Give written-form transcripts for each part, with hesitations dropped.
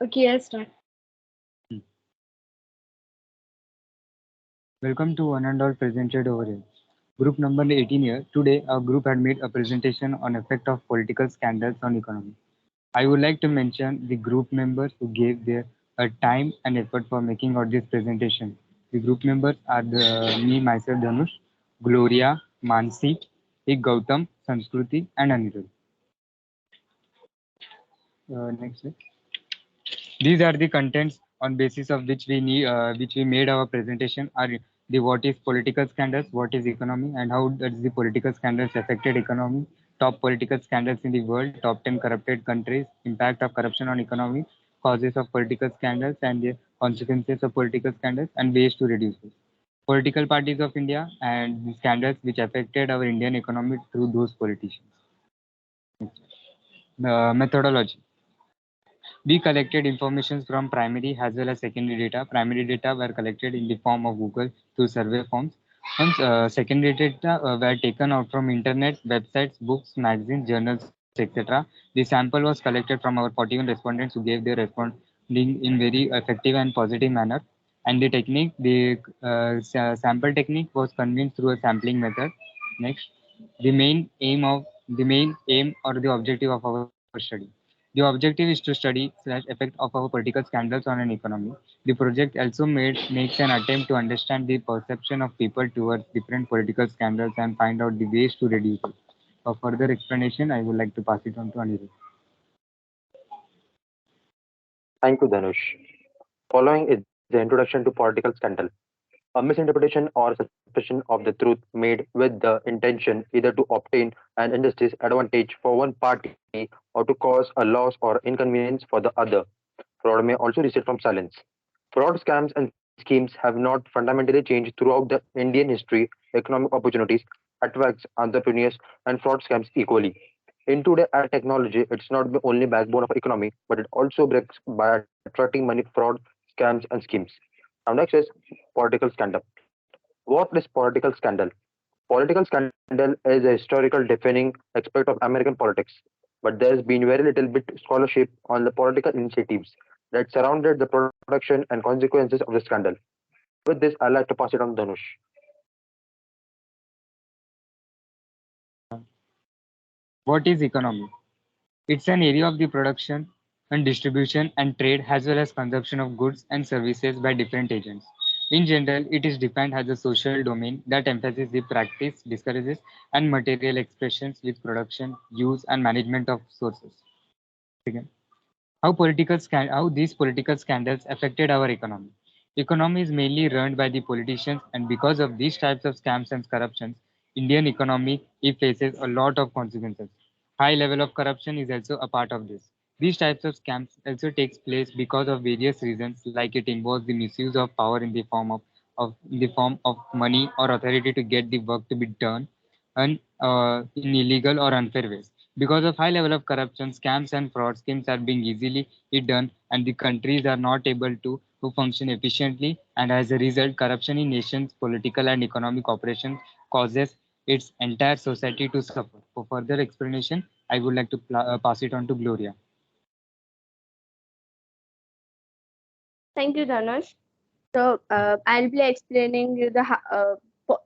Okay, I'll start. Welcome to one and all presented over here. Group number 18 here. Today, our group had made a presentation on effect of political scandals on economy. I would like to mention the group members who gave their time and effort for making out this presentation. The group members are me, myself, Dhanush, Gloria, Mansi, Ik Gautam, Sanskruti, and Anirudh. Next slide. These are the contents on basis of which we made our presentation are the what is political scandals, what is economy, and how does the political scandals affected economy, top political scandals in the world, top 10 corrupted countries, impact of corruption on economy, causes of political scandals, and the consequences of political scandals, and ways to reduce it. Political parties of India and the scandals which affected our Indian economy through those politicians. Methodology. We collected information from primary as well as secondary data. Primary data were collected in the form of Google through survey forms. And secondary data were taken out from internet, websites, books, magazines, journals, etc. The sample was collected from our 41 respondents who gave their responding in very effective and positive manner. And the sample technique was convinced through a sampling method. Next, the main aim or the objective of our study. The objective is to study / effect of our political scandals on an economy. The project also makes an attempt to understand the perception of people towards different political scandals and find out the ways to reduce it. For further explanation, I would like to pass it on to Anirudh. Thank you, Dhanush. Following is the introduction to political scandal, a misinterpretation or suppression of the truth made with the intention either to obtain an injustice advantage for one party or to cause a loss or inconvenience for the other. Fraud may also result from silence. Fraud scams and schemes have not fundamentally changed throughout the Indian history. Economic opportunities attracts entrepreneurs and fraud scams equally. In today, our technology, it's not the only backbone of economy, but it also breaks by attracting money, fraud, scams, and schemes. Now, next is political scandal. What is political scandal? Political scandal is a historical defining aspect of American politics, but there's been very little bit scholarship on the political initiatives that surrounded the production and consequences of the scandal. With this, I'd like to pass it on to Dhanush. What is economy? It's an area of the production and distribution and trade as well as consumption of goods and services by different agents. In general, it is defined as a social domain that emphasizes the practice, discourages, and material expressions with production, use, and management of sources. Again, how these political scandals affected our economy. Economy is mainly run by the politicians, and because of these types of scams and corruptions, Indian economy it faces a lot of consequences. High level of corruption is also a part of this. These types of scams also takes place because of various reasons, like it involves the misuse of power in the form of money or authority to get the work to be done, and in illegal or unfair ways. Because of high level of corruption, scams and fraud schemes are being easily done, and the countries are not able to function efficiently. And as a result, corruption in nations' political and economic operations causes its entire society to suffer. For further explanation, I would like to pass it on to Gloria. Thank you, Dhanush. So, I'll be explaining you the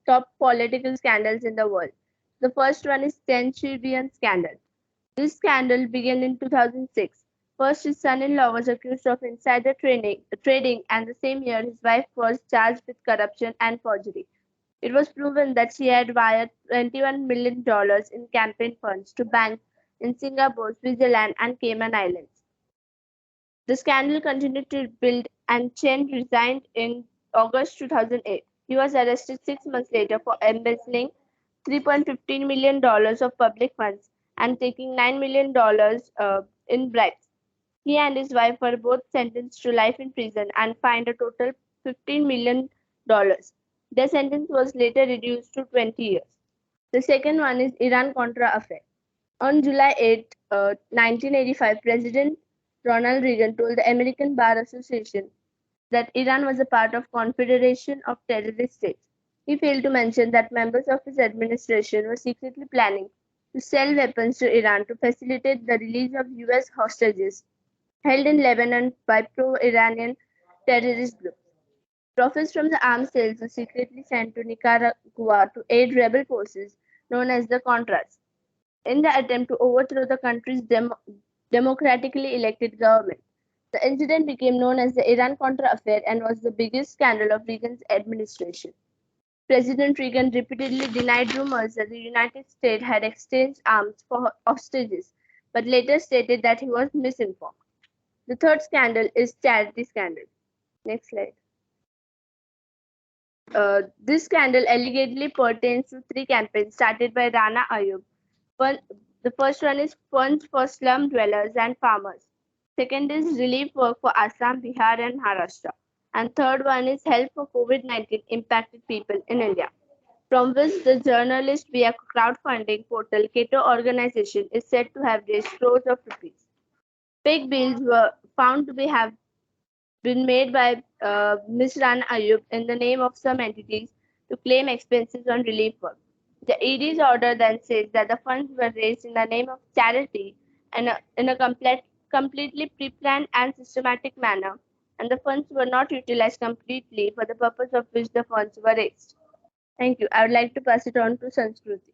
top political scandals in the world. The first one is Centurion scandal. This scandal began in 2006. First, his son-in-law was accused of trading, and the same year, his wife was charged with corruption and forgery. It was proven that she had wired $21 million in campaign funds to banks in Singapore, Switzerland, and Cayman Islands. The scandal continued to build, and Chen resigned in August 2008. He was arrested 6 months later for embezzling $3.15 million of public funds and taking $9 million in bribes. He and his wife were both sentenced to life in prison and fined a total $15 million. Their sentence was later reduced to 20 years. The second one is Iran Contra affair. On July 8, 1985, President Ronald Reagan told the American Bar Association that Iran was a part of Confederation of Terrorist States. He failed to mention that members of his administration were secretly planning to sell weapons to Iran to facilitate the release of US hostages held in Lebanon by pro-Iranian terrorist groups. Profits from the arms sales were secretly sent to Nicaragua to aid rebel forces known as the Contras in the attempt to overthrow the country's democratically elected government. The incident became known as the Iran-Contra affair and was the biggest scandal of Reagan's administration. President Reagan repeatedly denied rumors that the United States had exchanged arms for hostages, but later stated that he was misinformed. The third scandal is charity scandal. Next slide. This scandal allegedly pertains to three campaigns started by Rana Ayub. One, the first one is funds for slum dwellers and farmers. Second is relief work for Assam, Bihar, and Maharashtra. And third one is help for COVID-19 impacted people in India, from which the journalist via crowdfunding portal Cato organization is said to have raised crores of rupees. Fake bills were found to have been made by Ms. Rana Ayub in the name of some entities to claim expenses on relief work. The ED's order then says that the funds were raised in the name of charity and in a completely pre-planned and systematic manner, and the funds were not utilized completely for the purpose of which the funds were raised. Thank you. I would like to pass it on to Sanskruti.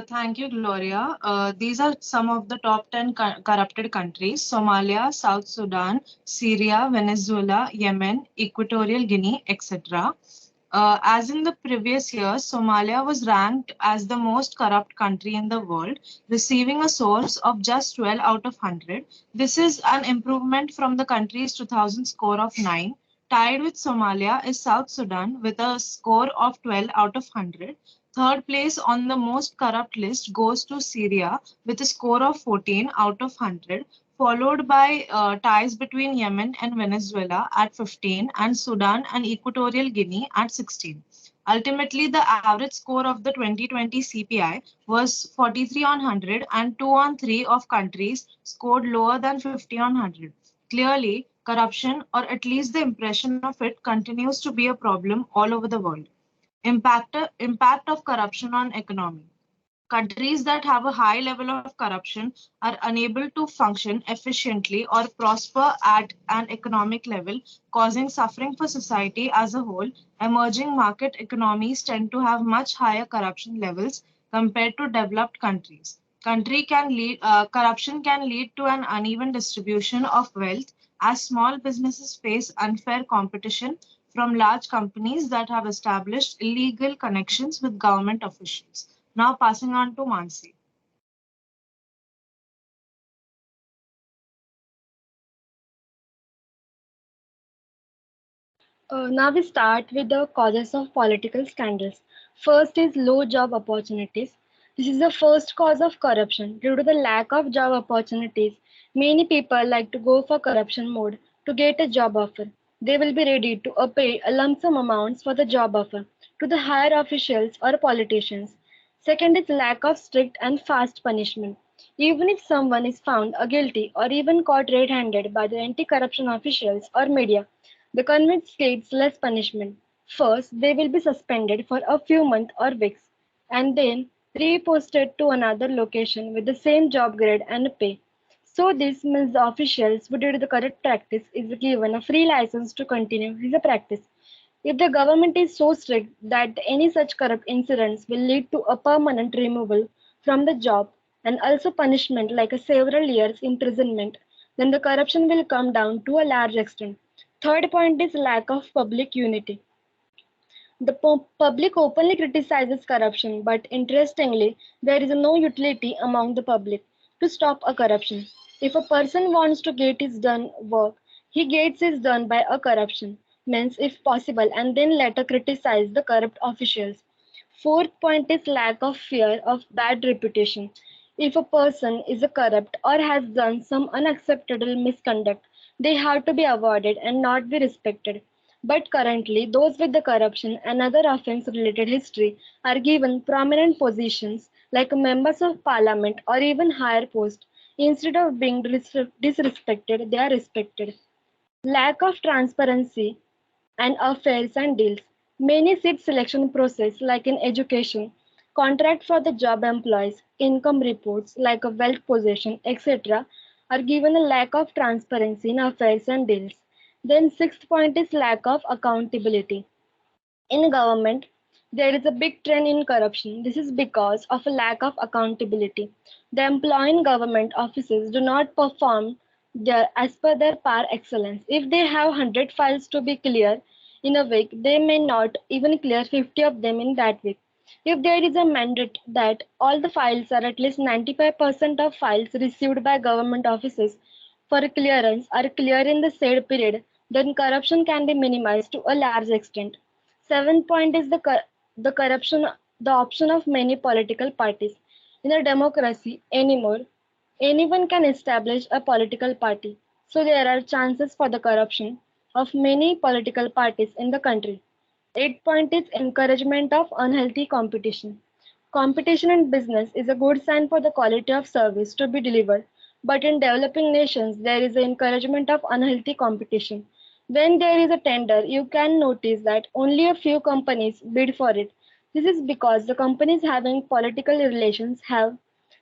Thank you, Gloria. These are some of the top 10 corrupted countries: Somalia, South Sudan, Syria, Venezuela, Yemen, Equatorial Guinea, etc. As in the previous years, Somalia was ranked as the most corrupt country in the world, receiving a source of just 12 out of 100. This is an improvement from the country's 2000 score of 9. Tied with Somalia is South Sudan with a score of 12 out of 100. Third place on the most corrupt list goes to Syria with a score of 14 out of 100, followed by ties between Yemen and Venezuela at 15 and Sudan and Equatorial Guinea at 16. Ultimately, the average score of the 2020 CPI was 43 on 100 and 2 on 3 of countries scored lower than 50 on 100. Clearly, corruption, or at least the impression of it, continues to be a problem all over the world. Impact of corruption on economy. Countries that have a high level of corruption are unable to function efficiently or prosper at an economic level, causing suffering for society as a whole. Emerging market economies tend to have much higher corruption levels compared to developed countries. Corruption can lead to an uneven distribution of wealth as small businesses face unfair competition from large companies that have established illegal connections with government officials. Now passing on to Mansi. Now we start with the causes of political scandals. First is low job opportunities. This is the first cause of corruption. Due to the lack of job opportunities, many people like to go for corruption mode to get a job offer. They will be ready to pay a lump sum amounts for the job offer to the higher officials or politicians. Second is lack of strict and fast punishment. Even if someone is found guilty or even caught red-handed by the anti-corruption officials or media, the convict gets less punishment. First, they will be suspended for a few months or weeks and then reposted to another location with the same job grade and pay. So this means the officials who did the correct practice is given a free license to continue his practice. If the government is so strict that any such corrupt incidents will lead to a permanent removal from the job and also punishment like a several years imprisonment, then the corruption will come down to a large extent. Third point is lack of public unity. The public openly criticizes corruption, but interestingly, there is no utility among the public to stop a corruption. If a person wants to get his done work, he gets it done by a corruption, means if possible, and then later criticize the corrupt officials. Fourth point is lack of fear of bad reputation. If a person is a corrupt or has done some unacceptable misconduct, they have to be avoided and not be respected. But currently, those with the corruption and other offense related history are given prominent positions like members of parliament or even higher posts. Instead of being disrespected, they are respected. Lack of transparency and affairs and deals. Many seat selection process, like in education, Contract for the job employees, income reports like a wealth position, etc. are given a lack of transparency in affairs and deals. Then sixth point is lack of accountability. In government, there is a big trend in corruption. This is because of a lack of accountability. The employee in government offices do not perform as per their par excellence. If they have 100 files to be clear in a week, they may not even clear 50 of them in that week. If there is a mandate that all the files are at least 95% of files received by government offices for clearance are clear in the said period, then corruption can be minimized to a large extent. Seventh point is the corruption, the option of many political parties. In a democracy anymore, anyone can establish a political party. So there are chances for the corruption of many political parties in the country. Eighth point is encouragement of unhealthy competition. Competition in business is a good sign for the quality of service to be delivered, but in developing nations, there is an encouragement of unhealthy competition. When there is a tender, you can notice that only a few companies bid for it. This is because the companies having political relations have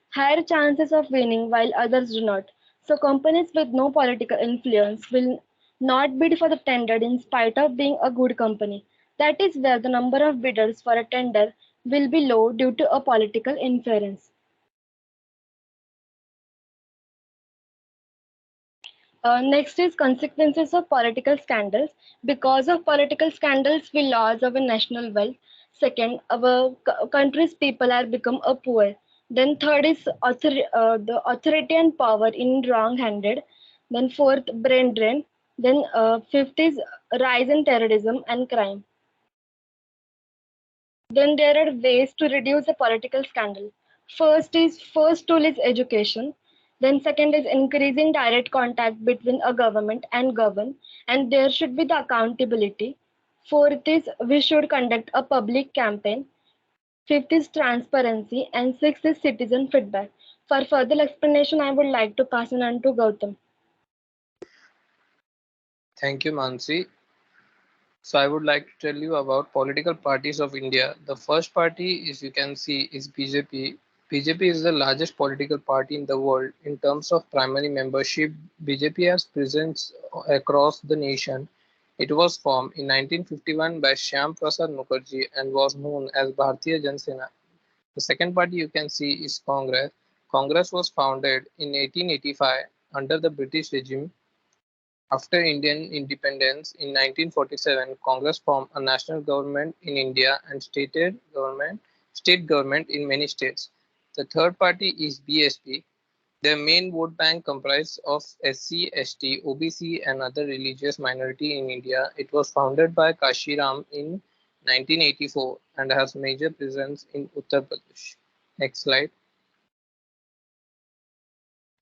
higher chances of winning while others do not. So companies with no political influence will not bid for the tender in spite of being a good company. That is where the number of bidders for a tender will be low due to a political inference. Next is consequences of political scandals. Because of political scandals, we lose our national wealth. Second, our country's people are become a poor. Then third is the authority and power in wrong-handed. Then fourth, brain drain. Then fifth is rise in terrorism and crime. Then there are ways to reduce a political scandal. First tool is education. Then second is increasing direct contact between a government and governed, and there should be the accountability. Fourth is we should conduct a public campaign. Fifth is transparency, and sixth is citizen feedback. For further explanation, I would like to pass it on to Gautam. Thank you, Mansi. So I would like to tell you about political parties of India. The first party is you can see is BJP. BJP is the largest political party in the world in terms of primary membership. BJP has presence across the nation. It was formed in 1951 by Shyam Prasad Mukherjee and was known as Bharatiya Jana Sena. The second party you can see is Congress. Congress was founded in 1885 under the British regime. After Indian independence in 1947, Congress formed a national government in India and state government in many states. The third party is BSP. Their main vote bank comprised of SC, ST, OBC and other religious minority in India. It was founded by Kashiram in 1984 and has major presence in Uttar Pradesh. Next slide.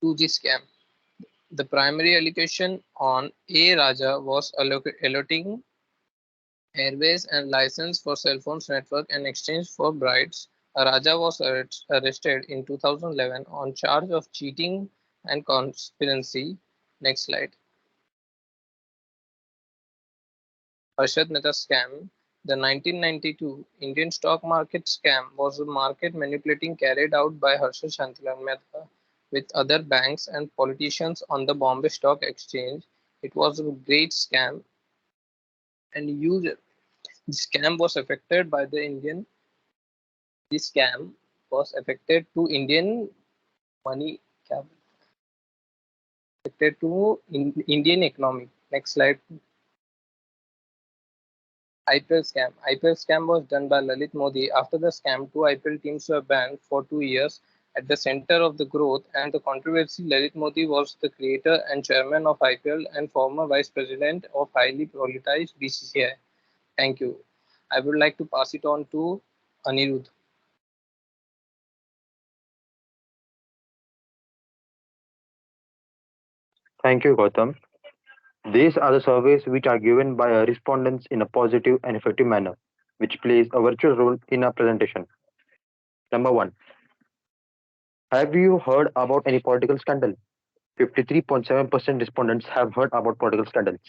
2G scam. The primary allegation on A. Raja was allotting airways and license for cell phones network in exchange for bribes. Raja was arrested in 2011 on charge of cheating and conspiracy. Next slide. Ashatna Scam. The 1992 Indian stock market scam was a market manipulating carried out by Harsha Shantala Mehta with other banks and politicians on the Bombay Stock Exchange. It was a great scam and huge. The scam was affected by the Indian. This scam was affected to Indian money, affected to Indian economy. Next slide. IPL scam. IPL scam was done by Lalit Modi. After the scam, two IPL teams were banned for 2 years. At the center of the growth and the controversy, Lalit Modi was the creator and chairman of IPL and former vice president of highly politicized BCCI. Thank you. I would like to pass it on to Anirudh. Thank you, Gautam. These are the surveys which are given by our respondents in a positive and effective manner, which plays a virtual role in our presentation. Number one, have you heard about any political scandal? 53.7% respondents have heard about political scandals.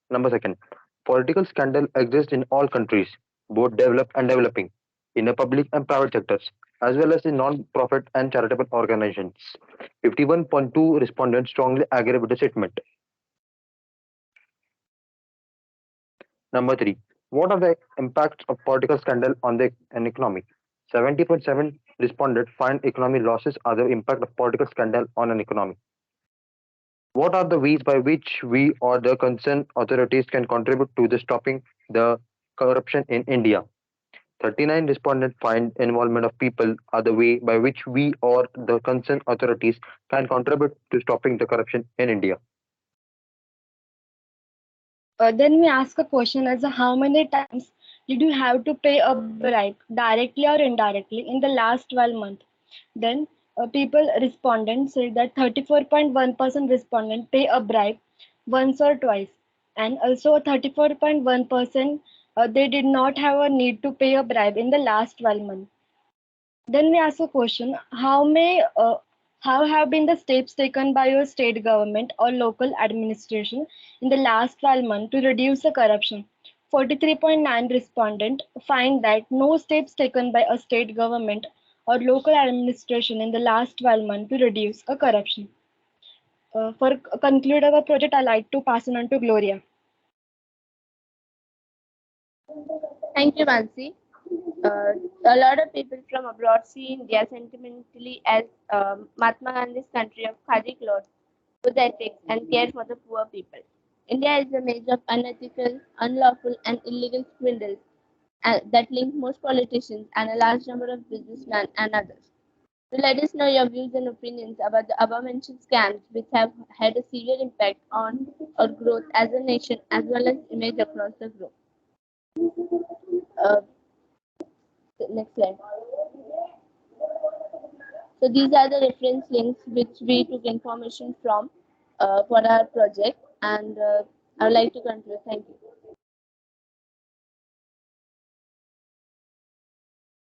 Number second, political scandal exists in all countries, both developed and developing. in the public and private sectors, as well as in non-profit and charitable organizations. 51.2 respondents strongly agree with the statement. Number three, what are the impacts of political scandal on the an economy? 70.7 responded find economic losses are the impact of political scandal on an economy. What are the ways by which we or the concerned authorities can contribute to the stopping the corruption in India? 39 respondents find involvement of people are the way by which we or the concerned authorities can contribute to stopping the corruption in India. Then we ask a question as how many times did you have to pay a bribe directly or indirectly in the last 12 months? Then people respondents said that 34.1% respondent pay a bribe once or twice, and also 34.1% they did not have a need to pay a bribe in the last 12 months. Then we ask a question: how have been the steps taken by your state government or local administration in the last 12 months to reduce the corruption? 43.9 respondent find that no steps taken by a state government or local administration in the last 12 months to reduce a corruption. For conclude our project, I like to pass it on to Gloria. Thank you, Mansi. A lot of people from abroad see India sentimentally as Mahatma Gandhi's country of khadi clothes, good ethics, and care for the poor people. India is a maze of unethical, unlawful, and illegal swindles that link most politicians and a large number of businessmen and others. So let us know your views and opinions about the above-mentioned scams, which have had a severe impact on our growth as a nation as well as image across the globe. Uh, Next slide. So these are the reference links which we took information from for our project, and I would like to conclude. Thank you.